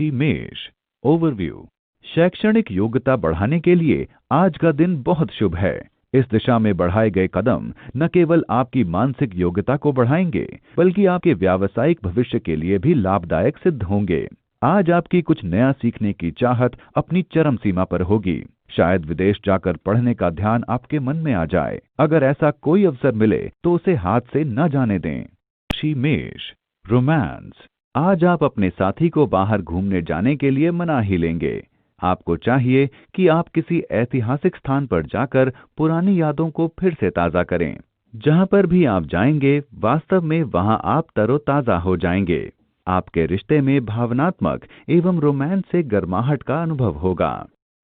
राशि मेष। ओवरव्यू। शैक्षणिक योग्यता बढ़ाने के लिए आज का दिन बहुत शुभ है। इस दिशा में बढ़ाए गए कदम न केवल आपकी मानसिक योग्यता को बढ़ाएंगे, बल्कि आपके व्यावसायिक भविष्य के लिए भी लाभदायक सिद्ध होंगे। आज आपकी कुछ नया सीखने की चाहत अपनी चरम सीमा पर होगी। शायद विदेश जाकर पढ़ने का ध्यान आपके मन में आ जाए। अगर ऐसा कोई अवसर मिले तो उसे हाथ से न जाने दें। राशि मेष। रोमांस। आज आप अपने साथी को बाहर घूमने जाने के लिए मना ही लेंगे। आपको चाहिए कि आप किसी ऐतिहासिक स्थान पर जाकर पुरानी यादों को फिर से ताजा करें। जहां पर भी आप जाएंगे, वास्तव में वहां आप तरोताजा हो जाएंगे। आपके रिश्ते में भावनात्मक एवं रोमांस से गर्माहट का अनुभव होगा।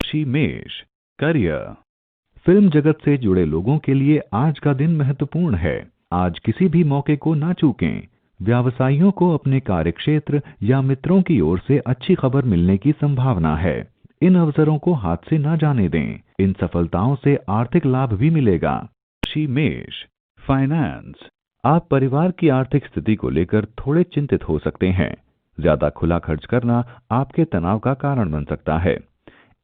राशि मेष। करियर। फिल्म जगत से जुड़े लोगों के लिए आज का दिन महत्वपूर्ण है। आज किसी भी मौके को ना चूकें। व्यवसायियों को अपने कार्यक्षेत्र या मित्रों की ओर से अच्छी खबर मिलने की संभावना है। इन अवसरों को हाथ से ना जाने दें। इन सफलताओं से आर्थिक लाभ भी मिलेगा। राशि मेष। फाइनेंस। आप परिवार की आर्थिक स्थिति को लेकर थोड़े चिंतित हो सकते हैं। ज्यादा खुला खर्च करना आपके तनाव का कारण बन सकता है।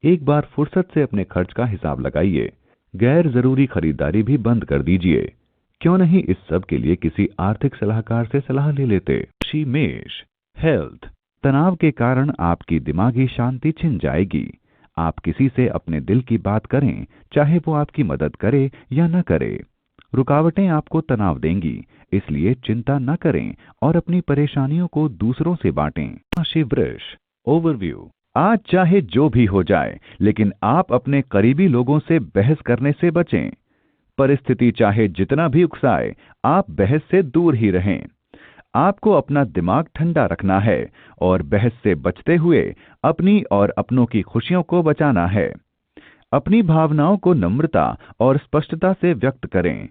एक बार फुर्सत से अपने खर्च का हिसाब लगाइए। गैर जरूरी खरीदारी भी बंद कर दीजिए। क्यों नहीं इस सब के लिए किसी आर्थिक सलाहकार से सलाह ले लेते। राशि मेष। हेल्थ। तनाव के कारण आपकी दिमागी शांति छिन जाएगी। आप किसी से अपने दिल की बात करें, चाहे वो आपकी मदद करे या न करे। रुकावटें आपको तनाव देंगी, इसलिए चिंता न करें और अपनी परेशानियों को दूसरों से बांटें। राशि वृष। ओवरव्यू। आज चाहे जो भी हो जाए, लेकिन आप अपने करीबी लोगों से बहस करने से बचें। परिस्थिति चाहे जितना भी उकसाए, आप बहस से दूर ही रहें। आपको अपना दिमाग ठंडा रखना है और बहस से बचते हुए अपनी और अपनों की खुशियों को बचाना है। अपनी भावनाओं को नम्रता और स्पष्टता से व्यक्त करें।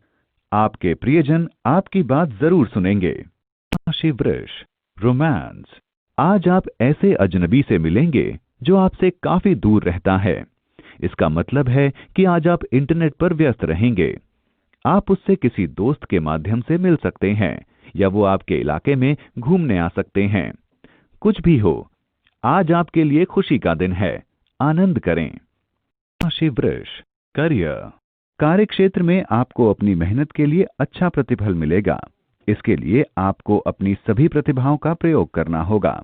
आपके प्रियजन आपकी बात जरूर सुनेंगे। राशि वृष। रोमांस। आज आप ऐसे अजनबी से मिलेंगे जो आपसे काफी दूर रहता है। इसका मतलब है कि आज आप इंटरनेट पर व्यस्त रहेंगे। आप उससे किसी दोस्त के माध्यम से मिल सकते हैं या वो आपके इलाके में घूमने आ सकते हैं। कुछ भी हो, आज आपके लिए खुशी का दिन है। आनंद करें। राशि वृष। करियर। कार्यक्षेत्र में आपको अपनी मेहनत के लिए अच्छा प्रतिफल मिलेगा। इसके लिए आपको अपनी सभी प्रतिभाओं का प्रयोग करना होगा।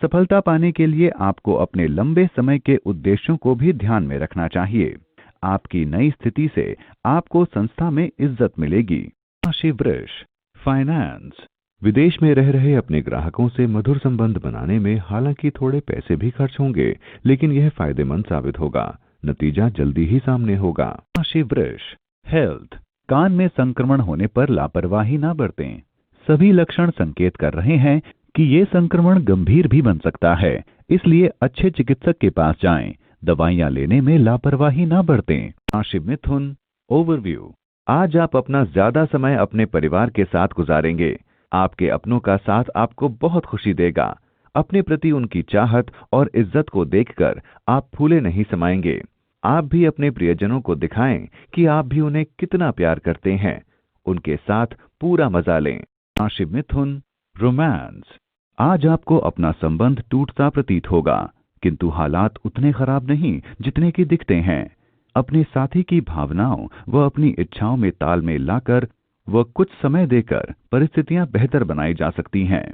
सफलता पाने के लिए आपको अपने लंबे समय के उद्देश्यों को भी ध्यान में रखना चाहिए। आपकी नई स्थिति से आपको संस्था में इज्जत मिलेगी। राशि वृष। फाइनेंस। विदेश में रह रहे अपने ग्राहकों से मधुर संबंध बनाने में हालांकि थोड़े पैसे भी खर्च होंगे, लेकिन यह फायदेमंद साबित होगा। नतीजा जल्दी ही सामने होगा। राशि वृष। हेल्थ। कान में संक्रमण होने पर लापरवाही ना बरतें। सभी लक्षण संकेत कर रहे हैं कि ये संक्रमण गंभीर भी बन सकता है, इसलिए अच्छे चिकित्सक के पास जाएं। दवाइयां लेने में लापरवाही ना बरतें। राशि मिथुन। ओवरव्यू। आज आप अपना ज्यादा समय अपने परिवार के साथ गुजारेंगे। आपके अपनों का साथ आपको बहुत खुशी देगा। अपने प्रति उनकी चाहत और इज्जत को देखकर आप फूले नहीं समाएंगे। आप भी अपने प्रियजनों को दिखाएं कि आप भी उन्हें कितना प्यार करते हैं। उनके साथ पूरा मजा लें। राशि मिथुन। रोमांस। आज आपको अपना संबंध टूटता प्रतीत होगा, किंतु हालात उतने खराब नहीं जितने कि दिखते हैं। अपने साथी की भावनाओं व अपनी इच्छाओं में तालमेल लाकर व कुछ समय देकर परिस्थितियां बेहतर बनाई जा सकती हैं।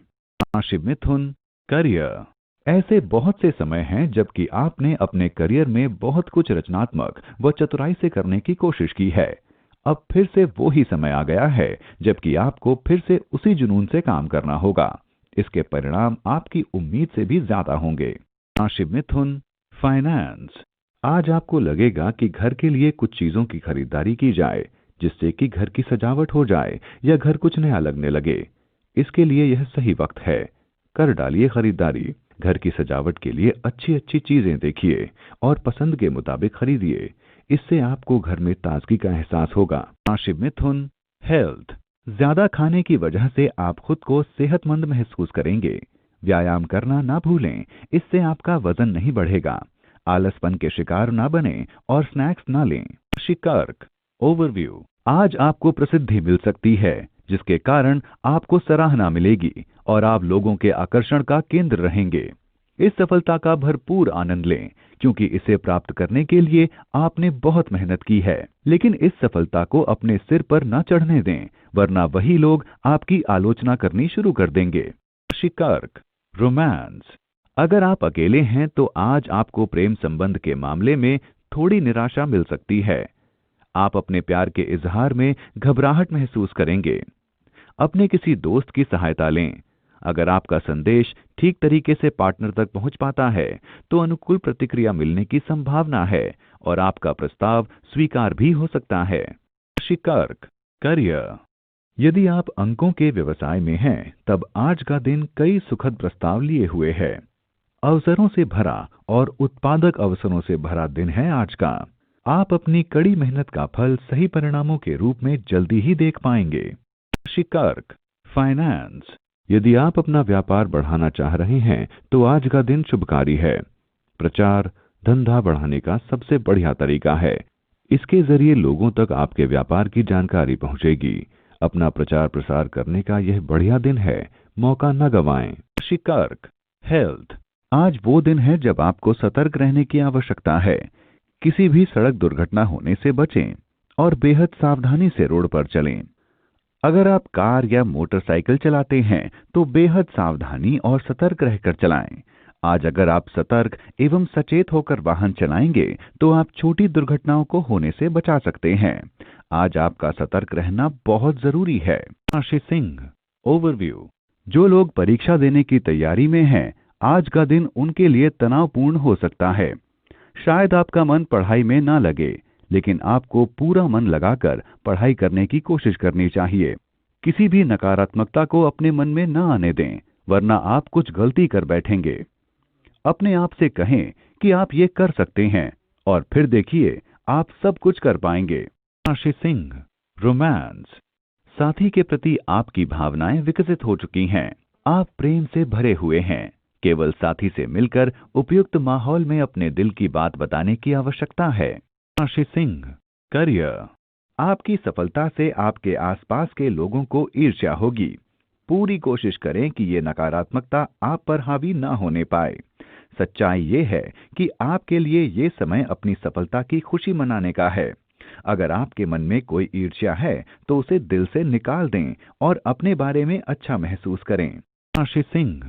राशि मिथुन। करियर। ऐसे बहुत से समय हैं जबकि आपने अपने करियर में बहुत कुछ रचनात्मक व चतुराई से करने की कोशिश की है। अब फिर से वो ही समय आ गया है जबकि आपको फिर से उसी जुनून से काम करना होगा। इसके परिणाम आपकी उम्मीद से भी ज्यादा होंगे। राशि मिथुन। फाइनेंस। आज आपको लगेगा कि घर के लिए कुछ चीजों की खरीदारी की जाए, जिससे कि घर की सजावट हो जाए या घर कुछ नया लगने लगे। इसके लिए यह सही वक्त है। कर डालिए खरीदारी। घर की सजावट के लिए अच्छी अच्छी चीजें देखिए और पसंद के मुताबिक खरीदिए। इससे आपको घर में ताजगी का एहसास होगा। राशि मिथुन। हेल्थ। ज्यादा खाने की वजह से आप खुद को सेहतमंद महसूस करेंगे। व्यायाम करना ना भूलें, इससे आपका वजन नहीं बढ़ेगा। आलसपन के शिकार ना बने और स्नैक्स ना लें। राशि कर्क। ओवरव्यू। आज आपको प्रसिद्धि मिल सकती है, जिसके कारण आपको सराहना मिलेगी और आप लोगों के आकर्षण का केंद्र रहेंगे। इस सफलता का भरपूर आनंद लें, क्योंकि इसे प्राप्त करने के लिए आपने बहुत मेहनत की है। लेकिन इस सफलता को अपने सिर पर न चढ़ने दें, वरना वही लोग आपकी आलोचना करनी शुरू कर देंगे। राशि कर्क, रोमांस। अगर आप अकेले हैं तो आज आपको प्रेम संबंध के मामले में थोड़ी निराशा मिल सकती है। आप अपने प्यार के इजहार में घबराहट महसूस करेंगे। अपने किसी दोस्त की सहायता लें। अगर आपका संदेश ठीक तरीके से पार्टनर तक पहुंच पाता है तो अनुकूल प्रतिक्रिया मिलने की संभावना है और आपका प्रस्ताव स्वीकार भी हो सकता है। राशि कर्क, करियर। यदि आप अंकों के व्यवसाय में हैं, तब आज का दिन कई सुखद प्रस्ताव लिए हुए है। अवसरों से भरा और उत्पादक अवसरों से भरा दिन है आज का। आप अपनी कड़ी मेहनत का फल सही परिणामों के रूप में जल्दी ही देख पाएंगे। राशि कर्क, फाइनेंस। यदि आप अपना व्यापार बढ़ाना चाह रहे हैं तो आज का दिन शुभकारी है। प्रचार धंधा बढ़ाने का सबसे बढ़िया तरीका है। इसके जरिए लोगों तक आपके व्यापार की जानकारी पहुंचेगी। अपना प्रचार प्रसार करने का यह बढ़िया दिन है, मौका न गंवाएं। राशि कर्क, हेल्थ। आज वो दिन है जब आपको सतर्क रहने की आवश्यकता है। किसी भी सड़क दुर्घटना होने से बचें और बेहद सावधानी से रोड पर चलें। अगर आप कार या मोटरसाइकिल चलाते हैं तो बेहद सावधानी और सतर्क रहकर चलाएं। आज अगर आप सतर्क एवं सचेत होकर वाहन चलाएंगे तो आप छोटी दुर्घटनाओं को होने से बचा सकते हैं। आज आपका सतर्क रहना बहुत जरूरी है। राशि सिंह, ओवरव्यू। जो लोग परीक्षा देने की तैयारी में हैं, आज का दिन उनके लिए तनावपूर्ण हो सकता है। शायद आपका मन पढ़ाई में ना लगे, लेकिन आपको पूरा मन लगाकर पढ़ाई करने की कोशिश करनी चाहिए। किसी भी नकारात्मकता को अपने मन में न आने दें, वरना आप कुछ गलती कर बैठेंगे। अपने आप से कहें कि आप ये कर सकते हैं और फिर देखिए आप सब कुछ कर पाएंगे। राशि सिंह, रोमांस। साथी के प्रति आपकी भावनाएं विकसित हो चुकी हैं। आप प्रेम से भरे हुए हैं। केवल साथी से मिलकर उपयुक्त माहौल में अपने दिल की बात बताने की आवश्यकता है। राशि सिंह, करियर। आपकी सफलता से आपके आसपास के लोगों को ईर्ष्या होगी। पूरी कोशिश करें कि ये नकारात्मकता आप पर हावी न होने पाए। सच्चाई ये है कि आपके लिए ये समय अपनी सफलता की खुशी मनाने का है। अगर आपके मन में कोई ईर्ष्या है तो उसे दिल से निकाल दें और अपने बारे में अच्छा महसूस करें। राशि सिंह,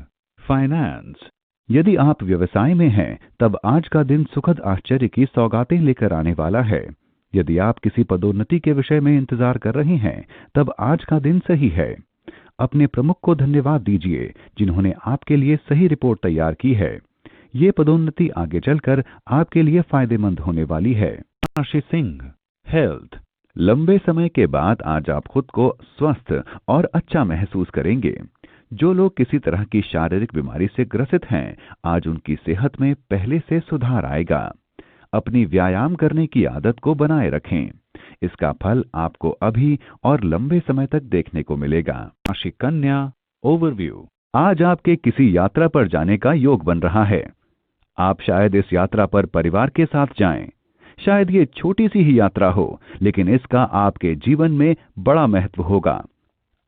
फाइनेंस। यदि आप व्यवसाय में हैं, तब आज का दिन सुखद आश्चर्य की सौगातें लेकर आने वाला है। यदि आप किसी पदोन्नति के विषय में इंतजार कर रहे हैं, तब आज का दिन सही है। अपने प्रमुख को धन्यवाद दीजिए जिन्होंने आपके लिए सही रिपोर्ट तैयार की है। ये पदोन्नति आगे चलकर आपके लिए फायदेमंद होने वाली है। राशि सिंह, हेल्थ। लंबे समय के बाद आज आप खुद को स्वस्थ और अच्छा महसूस करेंगे। जो लोग किसी तरह की शारीरिक बीमारी से ग्रसित हैं, आज उनकी सेहत में पहले से सुधार आएगा। अपनी व्यायाम करने की आदत को बनाए रखें। इसका फल आपको अभी और लंबे समय तक देखने को मिलेगा। राशि कन्या, ओवरव्यू। आज आपके किसी यात्रा पर जाने का योग बन रहा है। आप शायद इस यात्रा पर परिवार के साथ जाएं। शायद ये छोटी सी ही यात्रा हो, लेकिन इसका आपके जीवन में बड़ा महत्व होगा।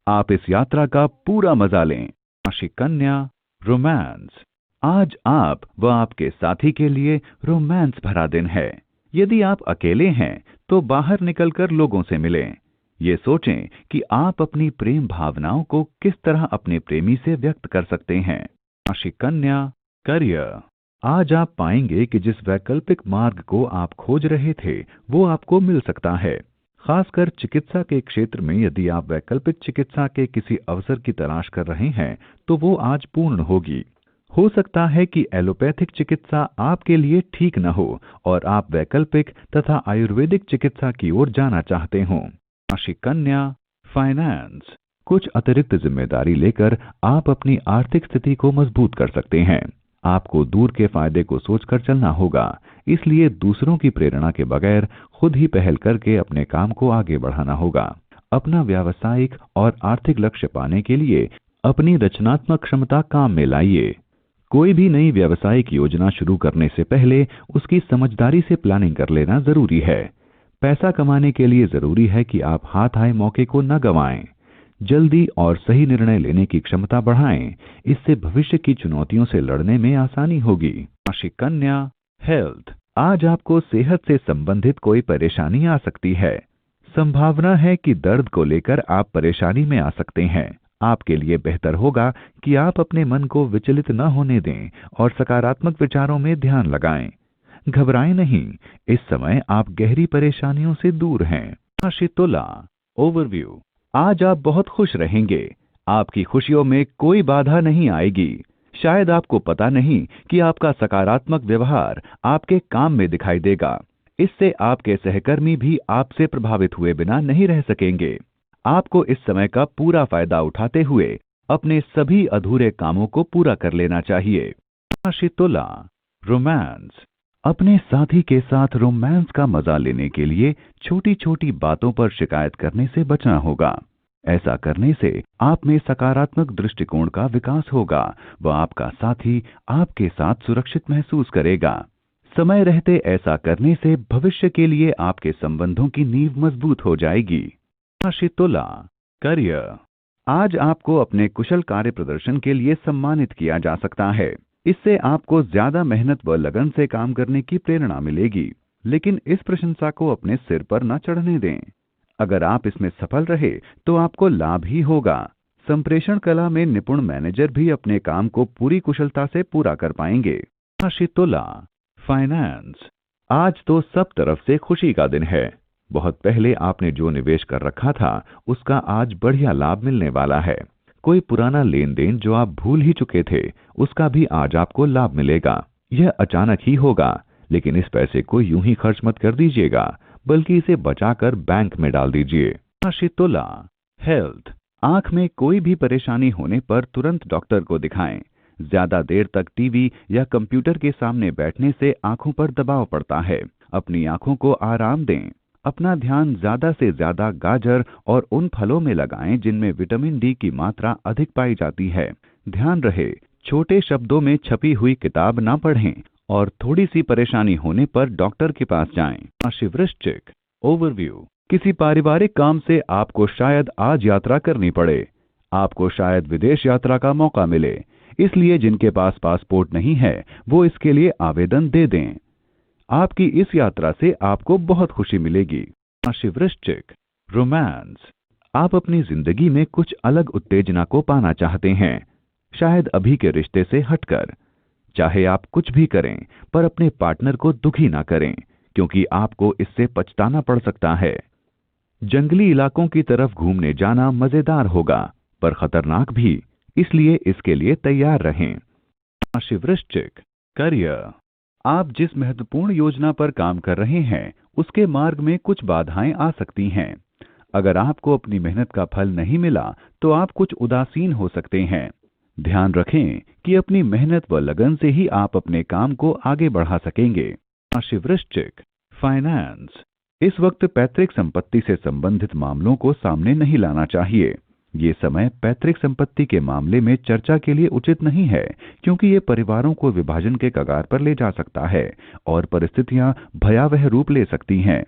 आप इस यात्रा का पूरा मजा लें। राशि कन्या, रोमांस। आज आप व आपके साथी के लिए रोमांस भरा दिन है। यदि आप अकेले हैं तो बाहर निकलकर लोगों से मिलें। ये सोचें कि आप अपनी प्रेम भावनाओं को किस तरह अपने प्रेमी से व्यक्त कर सकते हैं। राशि कन्या, करियर। आज आप पाएंगे कि जिस वैकल्पिक मार्ग को आप खोज रहे थे वो आपको मिल सकता है। खासकर चिकित्सा के क्षेत्र में यदि आप वैकल्पिक चिकित्सा के किसी अवसर की तलाश कर रहे हैं तो वो आज पूर्ण होगी। हो सकता है कि एलोपैथिक चिकित्सा आपके लिए ठीक न हो और आप वैकल्पिक तथा आयुर्वेदिक चिकित्सा की ओर जाना चाहते हों। राशि कन्या, फाइनेंस। कुछ अतिरिक्त जिम्मेदारी लेकर आप अपनी आर्थिक स्थिति को मजबूत कर सकते हैं। आपको दूर के फायदे को सोचकर चलना होगा, इसलिए दूसरों की प्रेरणा के बगैर खुद ही पहल करके अपने काम को आगे बढ़ाना होगा। अपना व्यावसायिक और आर्थिक लक्ष्य पाने के लिए अपनी रचनात्मक क्षमता काम में लाइए। कोई भी नई व्यावसायिक योजना शुरू करने से पहले उसकी समझदारी से प्लानिंग कर लेना जरूरी है। पैसा कमाने के लिए जरूरी है कि आप हाथ आए मौके को न गंवाएं। जल्दी और सही निर्णय लेने की क्षमता बढ़ाएं। इससे भविष्य की चुनौतियों से लड़ने में आसानी होगी। राशि कन्या, हेल्थ। आज आपको सेहत से संबंधित कोई परेशानी आ सकती है। संभावना है कि दर्द को लेकर आप परेशानी में आ सकते हैं। आपके लिए बेहतर होगा कि आप अपने मन को विचलित न होने दें और सकारात्मक विचारों में ध्यान लगाएं। घबराएं नहीं, इस समय आप गहरी परेशानियों से दूर हैं। राशि तुला, ओवरव्यू। आज आप बहुत खुश रहेंगे। आपकी खुशियों में कोई बाधा नहीं आएगी। शायद आपको पता नहीं कि आपका सकारात्मक व्यवहार आपके काम में दिखाई देगा। इससे आपके सहकर्मी भी आपसे प्रभावित हुए बिना नहीं रह सकेंगे। आपको इस समय का पूरा फायदा उठाते हुए अपने सभी अधूरे कामों को पूरा कर लेना चाहिए। राशि तुला, रोमांस। अपने साथी के साथ रोमांस का मजा लेने के लिए छोटी छोटी बातों पर शिकायत करने से बचना होगा। ऐसा करने से आप में सकारात्मक दृष्टिकोण का विकास होगा व आपका साथी आपके साथ सुरक्षित महसूस करेगा। समय रहते ऐसा करने से भविष्य के लिए आपके संबंधों की नींव मजबूत हो जाएगी। राशि तुला, करियर। आज आपको अपने कुशल कार्य प्रदर्शन के लिए सम्मानित किया जा सकता है। इससे आपको ज्यादा मेहनत व लगन से काम करने की प्रेरणा मिलेगी, लेकिन इस प्रशंसा को अपने सिर पर न चढ़ने दें। अगर आप इसमें सफल रहे तो आपको लाभ ही होगा। संप्रेषण कला में निपुण मैनेजर भी अपने काम को पूरी कुशलता से पूरा कर पाएंगे। राशि तुला, फाइनेंस। आज तो सब तरफ से खुशी का दिन है। बहुत पहले आपने जो निवेश कर रखा था उसका आज बढ़िया लाभ मिलने वाला है। कोई पुराना लेन देन जो आप भूल ही चुके थे उसका भी आज आपको लाभ मिलेगा। यह अचानक ही होगा, लेकिन इस पैसे को यूं ही खर्च मत कर दीजिएगा, बल्कि इसे बचाकर बैंक में डाल दीजिए। राशि तुला, हेल्थ। आंख में कोई भी परेशानी होने पर तुरंत डॉक्टर को दिखाएं। ज्यादा देर तक टीवी या कंप्यूटर के सामने बैठने से आंखों पर दबाव पड़ता है। अपनी आंखों को आराम दें। अपना ध्यान ज्यादा से ज्यादा गाजर और उन फलों में लगाएं जिनमें विटामिन डी की मात्रा अधिक पाई जाती है। ध्यान रहे, छोटे शब्दों में छपी हुई किताब ना पढ़ें और थोड़ी सी परेशानी होने पर डॉक्टर के पास जाएं। राशि वृश्चिक, ओवरव्यू। किसी पारिवारिक काम से आपको शायद आज यात्रा करनी पड़े। आपको शायद विदेश यात्रा का मौका मिले, इसलिए जिनके पास पासपोर्ट नहीं है वो इसके लिए आवेदन दे दें। आपकी इस यात्रा से आपको बहुत खुशी मिलेगी। राशि वृश्चिक, रोमांस। आप अपनी जिंदगी में कुछ अलग उत्तेजना को पाना चाहते हैं, शायद अभी के रिश्ते से हटकर। चाहे आप कुछ भी करें, पर अपने पार्टनर को दुखी ना करें, क्योंकि आपको इससे पछताना पड़ सकता है। जंगली इलाकों की तरफ घूमने जाना मजेदार होगा, पर खतरनाक भी, इसलिए इसके लिए तैयार रहें। राशि वृश्चिक, करियर। आप जिस महत्वपूर्ण योजना पर काम कर रहे हैं उसके मार्ग में कुछ बाधाएं आ सकती हैं। अगर आपको अपनी मेहनत का फल नहीं मिला तो आप कुछ उदासीन हो सकते हैं। ध्यान रखें कि अपनी मेहनत व लगन से ही आप अपने काम को आगे बढ़ा सकेंगे। राशि वृश्चिक, फाइनेंस। इस वक्त पैतृक संपत्ति से संबंधित मामलों को सामने नहीं लाना चाहिए। ये समय पैतृक संपत्ति के मामले में चर्चा के लिए उचित नहीं है, क्योंकि ये परिवारों को विभाजन के कगार पर ले जा सकता है और परिस्थितियां भयावह रूप ले सकती हैं।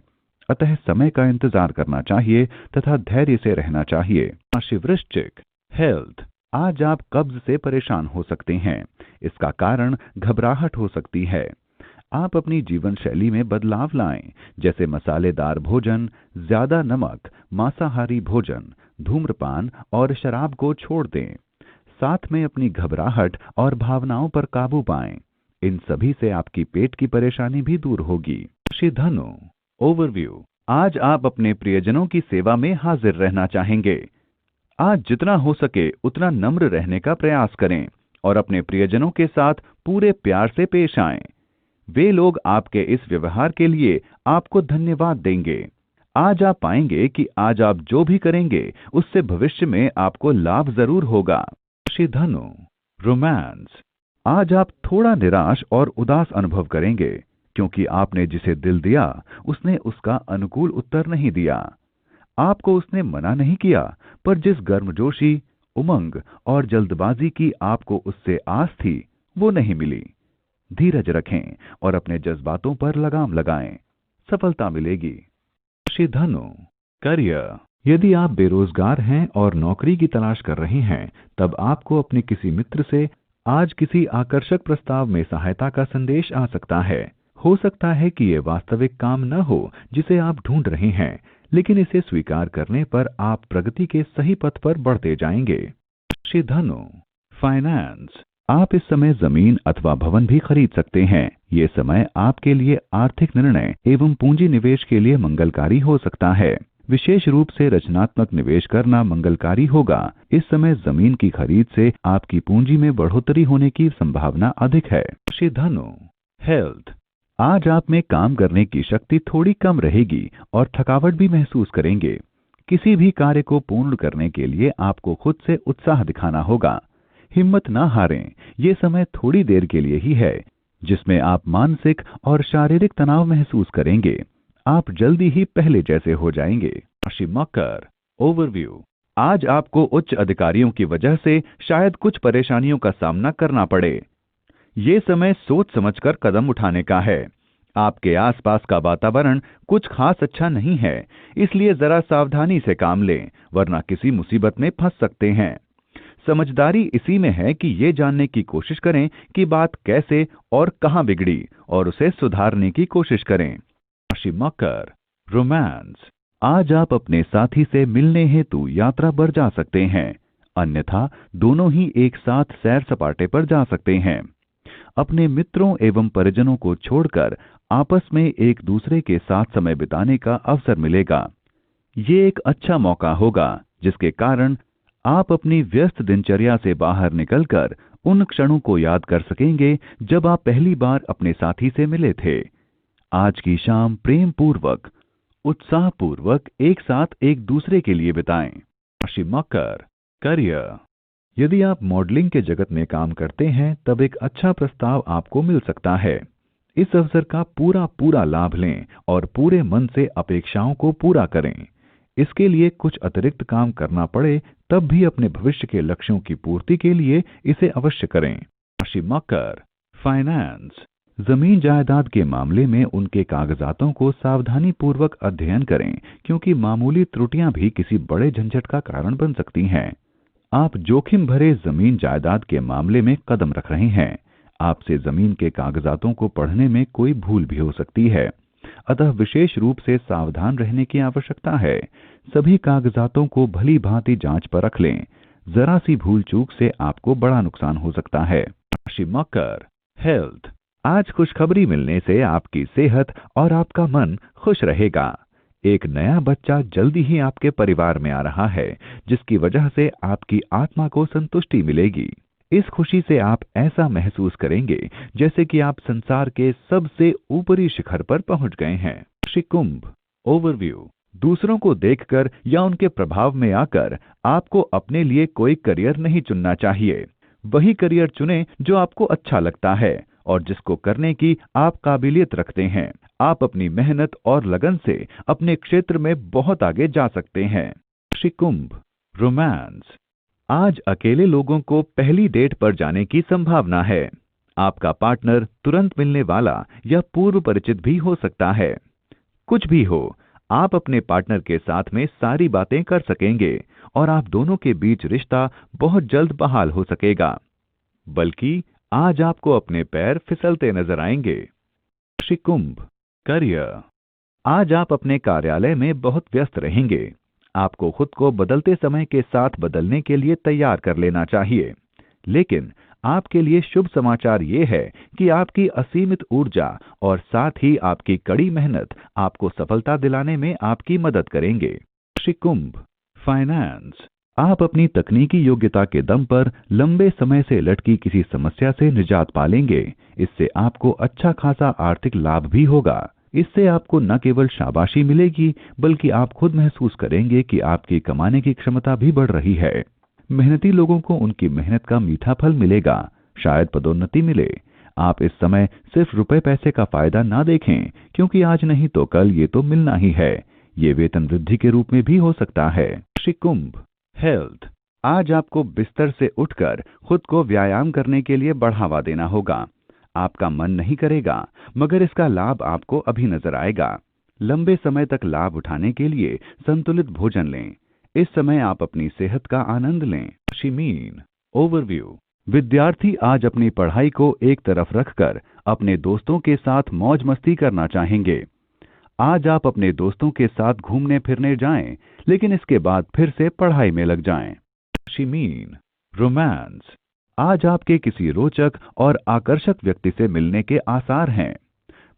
अतः समय का इंतजार करना चाहिए तथा धैर्य से रहना चाहिए। राशि वृश्चिक, हेल्थ। आज आप कब्ज से परेशान हो सकते हैं। इसका कारण घबराहट हो सकती है। आप अपनी जीवन शैली में बदलाव लाएं, जैसे मसालेदार भोजन, ज्यादा नमक, मांसाहारी भोजन, धूम्रपान और शराब को छोड़ दें। साथ में अपनी घबराहट और भावनाओं पर काबू पाएं। इन सभी से आपकी पेट की परेशानी भी दूर होगी। राशि धनु, ओवरव्यू। आज आप अपने प्रियजनों की सेवा में हाजिर रहना चाहेंगे। आज जितना हो सके उतना नम्र रहने का प्रयास करें और अपने प्रियजनों के साथ पूरे प्यार से पेश आएं। वे लोग आपके इस व्यवहार के लिए आपको धन्यवाद देंगे। आज आप पाएंगे कि आज आप जो भी करेंगे उससे भविष्य में आपको लाभ जरूर होगा। राशि धनु, रोमांस। आज आप थोड़ा निराश और उदास अनुभव करेंगे, क्योंकि आपने जिसे दिल दिया उसने उसका अनुकूल उत्तर नहीं दिया। आपको उसने मना नहीं किया, पर जिस गर्मजोशी, उमंग और जल्दबाजी की आपको उससे आस थी वो नहीं मिली। धीरज रखें और अपने जज्बातों पर लगाम लगाएं, सफलता मिलेगी। राशि धनु, करियर। यदि आप बेरोजगार हैं और नौकरी की तलाश कर रहे हैं, तब आपको अपने किसी मित्र से आज किसी आकर्षक प्रस्ताव में सहायता का संदेश आ सकता है। हो सकता है कि ये वास्तविक काम न हो जिसे आप ढूंढ रहे हैं, लेकिन इसे स्वीकार करने पर आप प्रगति के सही पथ पर बढ़ते जाएंगे। राशि धनु, फाइनेंस। आप इस समय जमीन अथवा भवन भी खरीद सकते हैं। ये समय आपके लिए आर्थिक निर्णय एवं पूंजी निवेश के लिए मंगलकारी हो सकता है। विशेष रूप से रचनात्मक निवेश करना मंगलकारी होगा। इस समय जमीन की खरीद से आपकी पूंजी में बढ़ोतरी होने की संभावना अधिक है। राशि धनु, हेल्थ। आज आप में काम करने की शक्ति थोड़ी कम रहेगी और थकावट भी महसूस करेंगे। किसी भी कार्य को पूर्ण करने के लिए आपको खुद से उत्साह दिखाना होगा। हिम्मत ना हारें, ये समय थोड़ी देर के लिए ही है, जिसमें आप मानसिक और शारीरिक तनाव महसूस करेंगे। आप जल्दी ही पहले जैसे हो जाएंगे। राशि मकर, ओवरव्यू। आज आपको उच्च अधिकारियों की वजह से शायद कुछ परेशानियों का सामना करना पड़े। ये समय सोच समझकर कदम उठाने का है। आपके आसपास का वातावरण कुछ खास अच्छा नहीं है, इसलिए जरा सावधानी से काम लें, वरना किसी मुसीबत में फंस सकते हैं। समझदारी इसी में है कि ये जानने की कोशिश करें कि बात कैसे और कहां बिगड़ी और उसे सुधारने की कोशिश करें। राशि मकर, रोमांस। आज आप अपने साथी से मिलने हेतु यात्रा पर जा सकते हैं, अन्यथा दोनों ही एक साथ सैर सपाटे पर जा सकते हैं। अपने मित्रों एवं परिजनों को छोड़कर आपस में एक दूसरे के साथ समय बिताने का अवसर मिलेगा। ये एक अच्छा मौका होगा जिसके कारण आप अपनी व्यस्त दिनचर्या से बाहर निकलकर उन क्षणों को याद कर सकेंगे जब आप पहली बार अपने साथी से मिले थे। आज की शाम प्रेम पूर्वक, उत्साह पूर्वक एक साथ एक दूसरे के लिए बिताएं। राशि मकर, करियर। यदि आप मॉडलिंग के जगत में काम करते हैं, तब एक अच्छा प्रस्ताव आपको मिल सकता है। इस अवसर का पूरा पूरा लाभ लें और पूरे मन से अपेक्षाओं को पूरा करें। इसके लिए कुछ अतिरिक्त काम करना पड़े, तब भी अपने भविष्य के लक्ष्यों की पूर्ति के लिए इसे अवश्य करें। राशि मकर, फाइनेंस। जमीन जायदाद के मामले में उनके कागजातों को सावधानी पूर्वक अध्ययन करें, क्योंकि मामूली त्रुटियां भी किसी बड़े झंझट का कारण बन सकती हैं। आप जोखिम भरे जमीन जायदाद के मामले में कदम रख रहे हैं। आपसे जमीन के कागजातों को पढ़ने में कोई भूल भी हो सकती है, अतः विशेष रूप से सावधान रहने की आवश्यकता है। सभी कागजातों को भली भांति जांच पर रख लें, जरा सी भूल चूक से आपको बड़ा नुकसान हो सकता है। राशि मकर, हेल्थ। आज खुशखबरी मिलने से आपकी सेहत और आपका मन खुश रहेगा। एक नया बच्चा जल्दी ही आपके परिवार में आ रहा है, जिसकी वजह से आपकी आत्मा को संतुष्टि मिलेगी। इस खुशी से आप ऐसा महसूस करेंगे जैसे कि आप संसार के सबसे ऊपरी शिखर पर पहुंच गए हैं। राशि कुंभ, ओवरव्यू। दूसरों को देखकर या उनके प्रभाव में आकर आपको अपने लिए कोई करियर नहीं चुनना चाहिए। वही करियर चुनें जो आपको अच्छा लगता है और जिसको करने की आप काबिलियत रखते हैं। आप अपनी मेहनत और लगन से अपने क्षेत्र में बहुत आगे जा सकते हैं। राशि कुंभ, रोमांस। आज अकेले लोगों को पहली डेट पर जाने की संभावना है। आपका पार्टनर तुरंत मिलने वाला या पूर्व परिचित भी हो सकता है। कुछ भी हो, आप अपने पार्टनर के साथ में सारी बातें कर सकेंगे और आप दोनों के बीच रिश्ता बहुत जल्द बहाल हो सकेगा। बल्कि आज आपको अपने पैर फिसलते नजर आएंगे। राशि कुंभ, करियर। आज आप अपने कार्यालय में बहुत व्यस्त रहेंगे। आपको खुद को बदलते समय के साथ बदलने के लिए तैयार कर लेना चाहिए। लेकिन आपके लिए शुभ समाचार ये है कि आपकी असीमित ऊर्जा और साथ ही आपकी कड़ी मेहनत आपको सफलता दिलाने में आपकी मदद करेंगे। राशि कुंभ, फाइनेंस। आप अपनी तकनीकी योग्यता के दम पर लंबे समय से लटकी किसी समस्या से निजात पालेंगे। इससे आपको अच्छा खासा आर्थिक लाभ भी होगा। इससे आपको न केवल शाबाशी मिलेगी, बल्कि आप खुद महसूस करेंगे कि आपकी कमाने की क्षमता भी बढ़ रही है। मेहनती लोगों को उनकी मेहनत का मीठा फल मिलेगा, शायद पदोन्नति मिले। आप इस समय सिर्फ रुपए पैसे का फायदा ना देखें, क्योंकि आज नहीं तो कल ये तो मिलना ही है। ये वेतन वृद्धि के रूप में भी हो सकता है। राशि कुंभ, हेल्थ। आज आपको बिस्तर से उठकर खुद को व्यायाम करने के लिए बढ़ावा देना होगा। आपका मन नहीं करेगा, मगर इसका लाभ आपको अभी नजर आएगा। लंबे समय तक लाभ उठाने के लिए संतुलित भोजन लें। इस समय आप अपनी सेहत का आनंद लें। राशि मीन। ओवरव्यू। विद्यार्थी आज अपनी पढ़ाई को एक तरफ रखकर अपने दोस्तों के साथ मौज मस्ती करना चाहेंगे। आज आप अपने दोस्तों के साथ घूमने फिरने जाएं, लेकिन इसके बाद फिर से पढ़ाई में लग जाएं। राशि मीन। रोमांस। आज आपके किसी रोचक और आकर्षक व्यक्ति से मिलने के आसार हैं।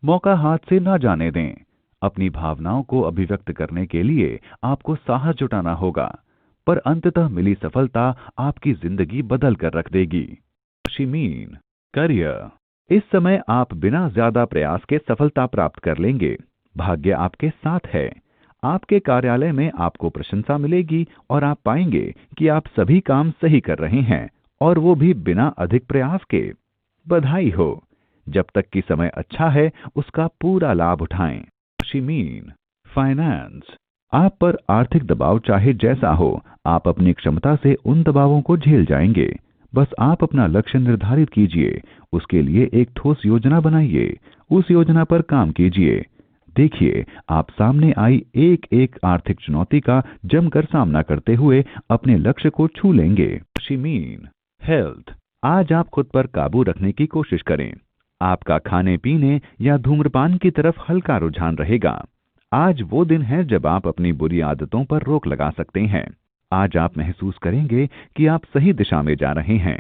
मौका हाथ से ना जाने दें। अपनी भावनाओं को अभिव्यक्त करने के लिए आपको साहस जुटाना होगा, पर अंततः मिली सफलता आपकी जिंदगी बदल कर रख देगी। राशि मीन। करियर। इस समय आप बिना ज्यादा प्रयास के सफलता प्राप्त कर लेंगे। भाग्य आपके साथ है। आपके कार्यालय में आपको प्रशंसा मिलेगी और आप पाएंगे कि आप सभी काम सही कर रहे हैं, और वो भी बिना अधिक प्रयास के। बधाई हो। जब तक कि समय अच्छा है, उसका पूरा लाभ उठाएं। राशि मीन। फाइनेंस। आप पर आर्थिक दबाव चाहे जैसा हो, आप अपनी क्षमता से उन दबावों को झेल जाएंगे। बस आप अपना लक्ष्य निर्धारित कीजिए, उसके लिए एक ठोस योजना बनाइए, उस योजना पर काम कीजिए। देखिए, आप सामने आई एक एक आर्थिक चुनौती का जमकर सामना करते हुए अपने लक्ष्य को छू लेंगे। राशि मीन। हेल्थ। आज आप खुद पर काबू रखने की कोशिश करें। आपका खाने पीने या धूम्रपान की तरफ हल्का रुझान रहेगा। आज वो दिन है जब आप अपनी बुरी आदतों पर रोक लगा सकते हैं। आज आप महसूस करेंगे कि आप सही दिशा में जा रहे हैं।